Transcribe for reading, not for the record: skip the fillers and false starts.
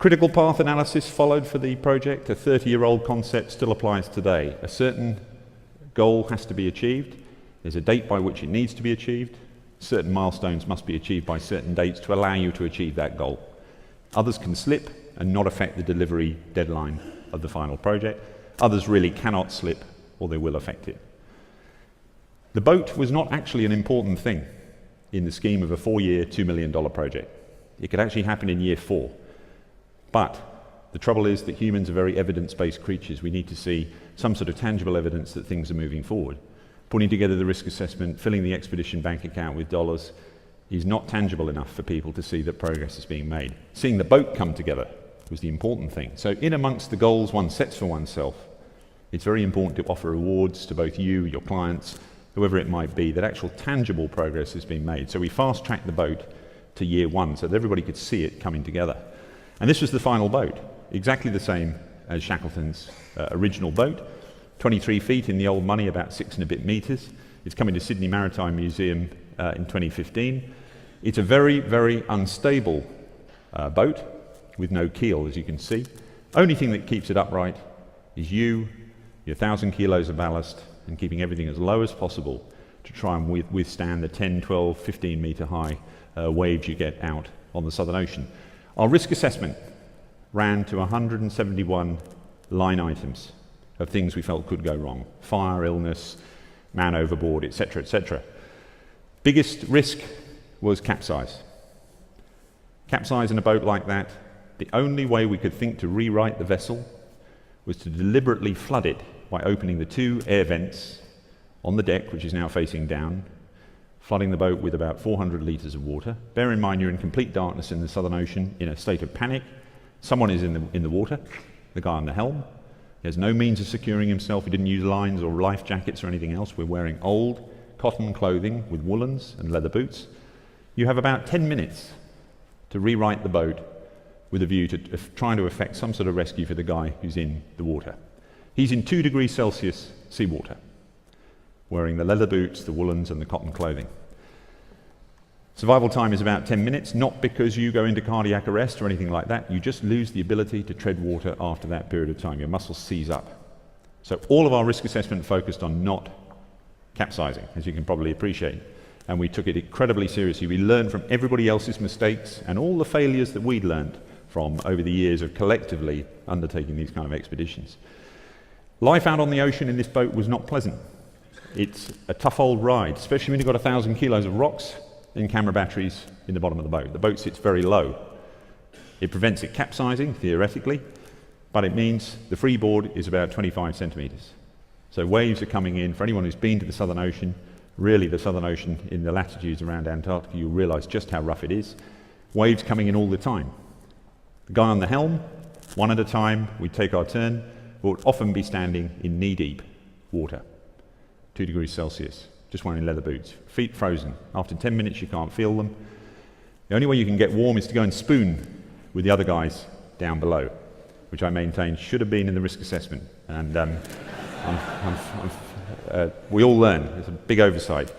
Critical path analysis followed for the project. A 30-year-old concept still applies today. A certain goal has to be achieved. There's a date by which it needs to be achieved. Certain milestones must be achieved by certain dates to allow you to achieve that goal. Others can slip and not affect the delivery deadline of the final project. Others really cannot slip or they will affect it. The boat was not actually an important thing in the scheme of a 4-year, $2 million project. It could actually happen in year 4. But the trouble is that humans are very evidence-based creatures. We need to see some sort of tangible evidence that things are moving forward. Putting together the risk assessment, filling the expedition bank account with dollars is not tangible enough for people to see that progress is being made. Seeing the boat come together was the important thing. So in amongst the goals one sets for oneself, it's very important to offer rewards to both you, your clients, whoever it might be, that actual tangible progress is being made. So we fast-tracked the boat to year 1 so that everybody could see it coming together. And this was the final boat, exactly the same as Shackleton's original boat. 23 feet in the old money, about 6 and a bit meters. It's coming to Sydney Maritime Museum in 2015. It's a very, very unstable boat with no keel, as you can see. Only thing that keeps it upright is you, your 1,000 kilos of ballast, and keeping everything as low as possible to try and withstand the 10, 12, 15 meter high waves you get out on the Southern Ocean. Our risk assessment ran to 171 line items of things we felt could go wrong. Fire, illness, man overboard, etc., etc. Biggest risk was capsize. Capsize in a boat like that, the only way we could think to rewrite the vessel was to deliberately flood it by opening the 2 air vents on the deck, which is now facing down, flooding the boat with about 400 litres of water. Bear in mind you're in complete darkness in the Southern Ocean in a state of panic. Someone is in the water, the guy on the helm. He has no means of securing himself. He didn't use lines or life jackets or anything else. We're wearing old cotton clothing with woolens and leather boots. You have about 10 minutes to rewrite the boat with a view to trying to effect some sort of rescue for the guy who's in the water. He's in 2 degrees Celsius seawater, wearing the leather boots, the woolens and the cotton clothing. Survival time is about 10 minutes, not because you go into cardiac arrest or anything like that. You just lose the ability to tread water after that period of time. Your muscles seize up. So all of our risk assessment focused on not capsizing, as you can probably appreciate. And we took it incredibly seriously. We learned from everybody else's mistakes and all the failures that we'd learned from over the years of collectively undertaking these kind of expeditions. Life out on the ocean in this boat was not pleasant. It's a tough old ride, especially when you've got 1,000 kilos of rocks and camera batteries in the bottom of the boat. The boat sits very low. It prevents it capsizing, theoretically, but it means the freeboard is about 25 centimeters. So waves are coming in. For anyone who's been to the Southern Ocean, really the Southern Ocean in the latitudes around Antarctica, you'll realize just how rough it is. Waves coming in all the time. The guy on the helm, one at a time, we'd take our turn, would often be standing in knee-deep water, 2 degrees Celsius, just wearing leather boots, feet frozen. After 10 minutes you can't feel them. The only way you can get warm is to go and spoon with the other guys down below, which I maintain should have been in the risk assessment. And we all learn. It's a big oversight.